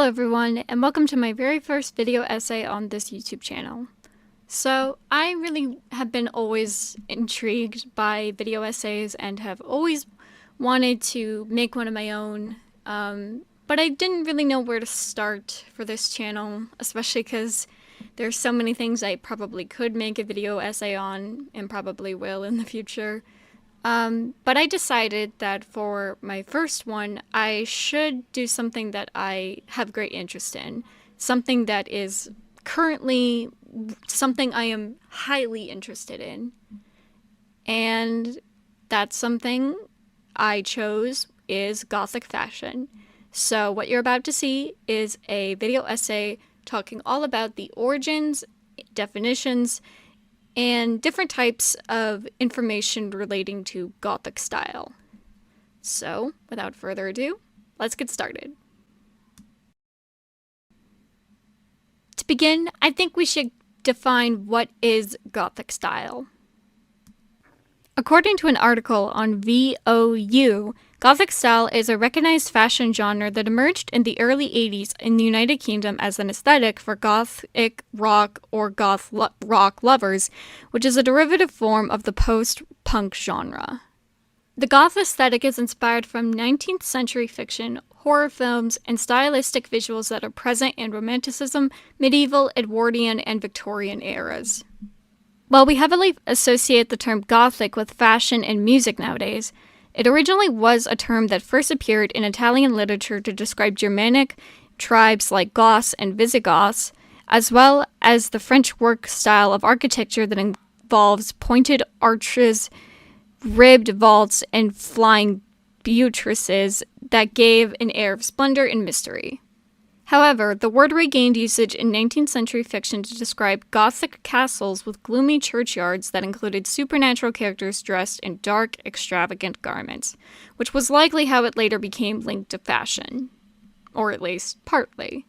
Hello everyone, and welcome to my very first video essay on this YouTube channel. So, I really have been always intrigued by video essays and have always wanted to make one of my own, but I didn't really know where to start for this channel, especially because there's so many things I probably could make a video essay on, and probably will in the future. But I decided that for my first one, I should do something that I have great interest in. Something that is currently something I am highly interested in. And that something I chose is Gothic fashion. So what you're about to see is a video essay talking all about the origins, definitions, and different types of information relating to Gothic style. So, without further ado, let's get started. To begin, I think we should define what is Gothic style. According to an article on VOU, Gothic style is a recognized fashion genre that emerged in the early 80s in the United Kingdom as an aesthetic for Gothic rock or goth rock lovers, which is a derivative form of the post-punk genre. The goth aesthetic is inspired from 19th century fiction, horror films, and stylistic visuals that are present in Romanticism, medieval, Edwardian, and Victorian eras. While we heavily associate the term Gothic with fashion and music nowadays, it originally was a term that first appeared in Italian literature to describe Germanic tribes like Goths and Visigoths, as well as the French work style of architecture that involves pointed arches, ribbed vaults, and flying buttresses that gave an air of splendor and mystery. However, the word regained usage in 19th century fiction to describe Gothic castles with gloomy churchyards that included supernatural characters dressed in dark, extravagant garments, which was likely how it later became linked to fashion. Or at least, partly.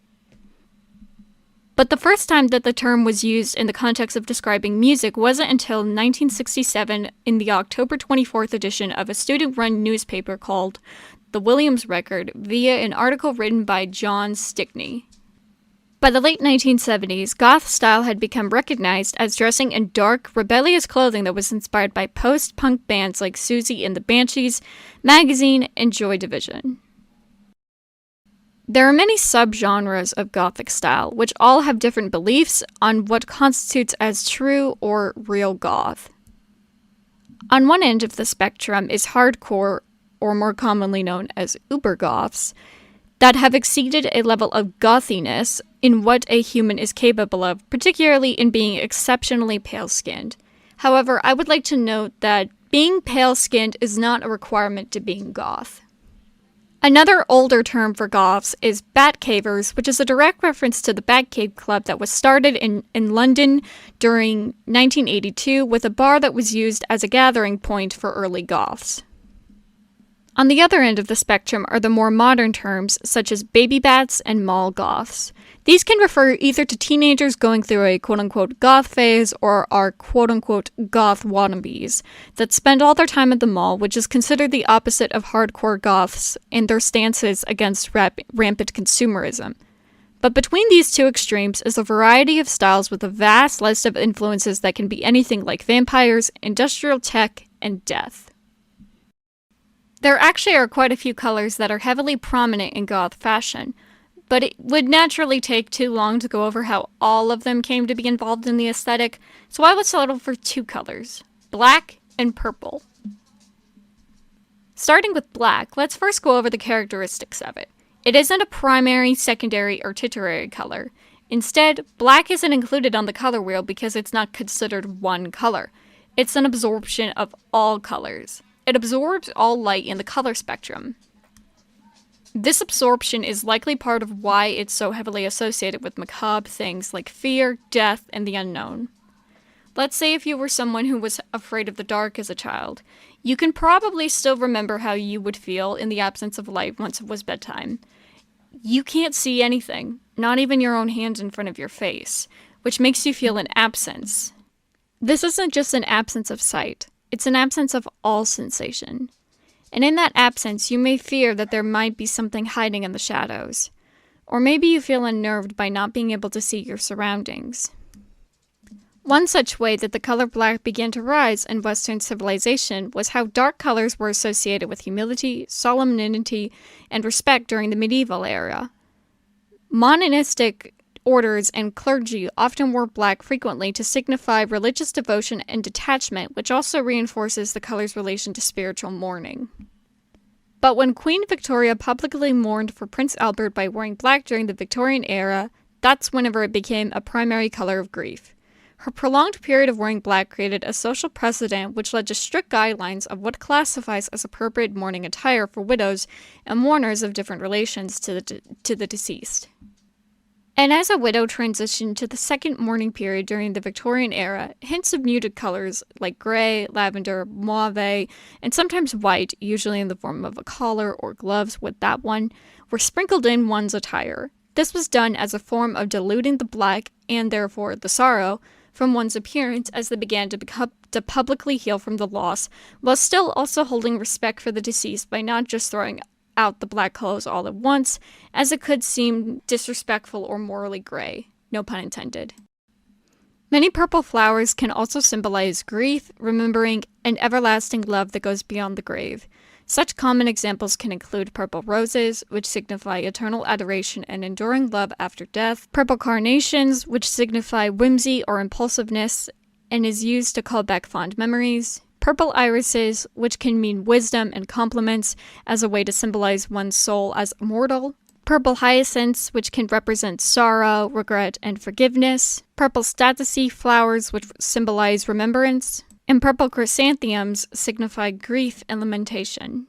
But the first time that the term was used in the context of describing music wasn't until 1967 in the October 24th edition of a student-run newspaper called The Williams Record via an article written by John Stickney. By the late 1970s, goth style had become recognized as dressing in dark, rebellious clothing that was inspired by post-punk bands like Susie and the Banshees, Magazine, and Joy Division. There are many subgenres of Gothic style, which all have different beliefs on what constitutes as true or real goth. On one end of the spectrum is hardcore, or more commonly known as uber-goths, that have exceeded a level of gothiness in what a human is capable of, particularly in being exceptionally pale-skinned. However, I would like to note that being pale-skinned is not a requirement to being goth. Another older term for goths is Batcavers, which is a direct reference to the Batcave Club that was started in London during 1982 with a bar that was used as a gathering point for early goths. On the other end of the spectrum are the more modern terms, such as baby bats and mall goths. These can refer either to teenagers going through a quote-unquote goth phase or are quote-unquote goth wannabes that spend all their time at the mall, which is considered the opposite of hardcore goths in their stances against rampant consumerism. But between these two extremes is a variety of styles with a vast list of influences that can be anything like vampires, industrial tech, and death. There actually are quite a few colors that are heavily prominent in goth fashion, but it would naturally take too long to go over how all of them came to be involved in the aesthetic, so I would settle for two colors, black and purple. Starting with black, let's first go over the characteristics of it. It isn't a primary, secondary, or tertiary color. Instead, black isn't included on the color wheel because it's not considered one color. It's an absorption of all colors. It absorbs all light in the color spectrum. This absorption is likely part of why it's so heavily associated with macabre things like fear, death, and the unknown. Let's say if you were someone who was afraid of the dark as a child, you can probably still remember how you would feel in the absence of light once it was bedtime. You can't see anything, not even your own hands in front of your face, which makes you feel an absence. This isn't just an absence of sight. It's an absence of all sensation. And in that absence, you may fear that there might be something hiding in the shadows. Or maybe you feel unnerved by not being able to see your surroundings. One such way that the color black began to rise in Western civilization was how dark colors were associated with humility, solemnity, and respect during the medieval era. Monistic orders and clergy often wore black frequently to signify religious devotion and detachment, which also reinforces the color's relation to spiritual mourning. But when Queen Victoria publicly mourned for Prince Albert by wearing black during the Victorian era, that's whenever it became a primary color of grief. Her prolonged period of wearing black created a social precedent which led to strict guidelines of what classifies as appropriate mourning attire for widows and mourners of different relations to the deceased. And as a widow transitioned to the second mourning period during the Victorian era, hints of muted colors like gray, lavender, mauve, and sometimes white, usually in the form of a collar or gloves with that one, were sprinkled in one's attire. This was done as a form of diluting the black, and therefore the sorrow, from one's appearance as they began to publicly heal from the loss, while still also holding respect for the deceased by not just throwing out the black clothes all at once, as it could seem disrespectful or morally gray. No pun intended. Many purple flowers can also symbolize grief, remembering, and everlasting love that goes beyond the grave. Such common examples can include purple roses, which signify eternal adoration and enduring love after death, purple carnations, which signify whimsy or impulsiveness and is used to call back fond memories, purple irises, which can mean wisdom and compliments as a way to symbolize one's soul as immortal, purple hyacinths, which can represent sorrow, regret, and forgiveness, purple statice flowers, which symbolize remembrance, and purple chrysanthemums signify grief and lamentation.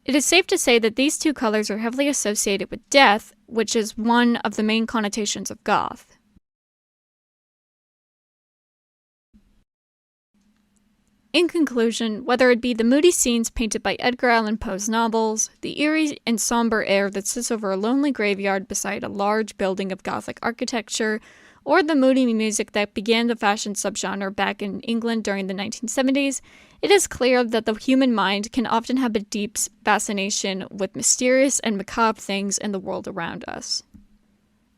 It is safe to say that these two colors are heavily associated with death, which is one of the main connotations of goth. In conclusion, whether it be the moody scenes painted by Edgar Allan Poe's novels, the eerie and somber air that sits over a lonely graveyard beside a large building of Gothic architecture, or the moody music that began the fashion subgenre back in England during the 1970s, it is clear that the human mind can often have a deep fascination with mysterious and macabre things in the world around us.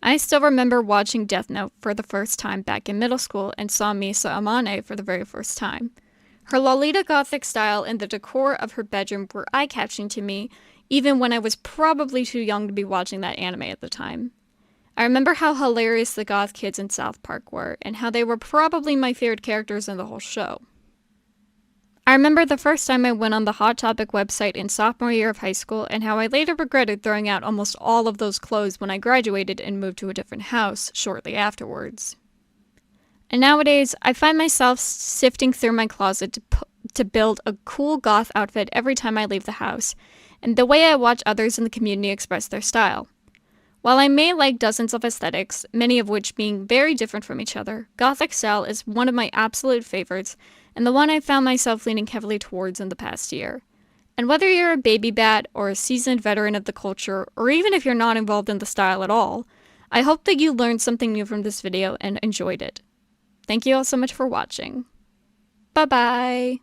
I still remember watching Death Note for the first time back in middle school and saw Misa Amane for the very first time. Her Lolita Gothic style and the decor of her bedroom were eye-catching to me, even when I was probably too young to be watching that anime at the time. I remember how hilarious the goth kids in South Park were, and how they were probably my favorite characters in the whole show. I remember the first time I went on the Hot Topic website in sophomore year of high school, and how I later regretted throwing out almost all of those clothes when I graduated and moved to a different house shortly afterwards. And nowadays, I find myself sifting through my closet to build a cool goth outfit every time I leave the house, and the way I watch others in the community express their style. While I may like dozens of aesthetics, many of which being very different from each other, Gothic style is one of my absolute favorites, and the one I found myself leaning heavily towards in the past year. And whether you're a baby bat or a seasoned veteran of the culture, or even if you're not involved in the style at all, I hope that you learned something new from this video and enjoyed it. Thank you all so much for watching. Bye-bye!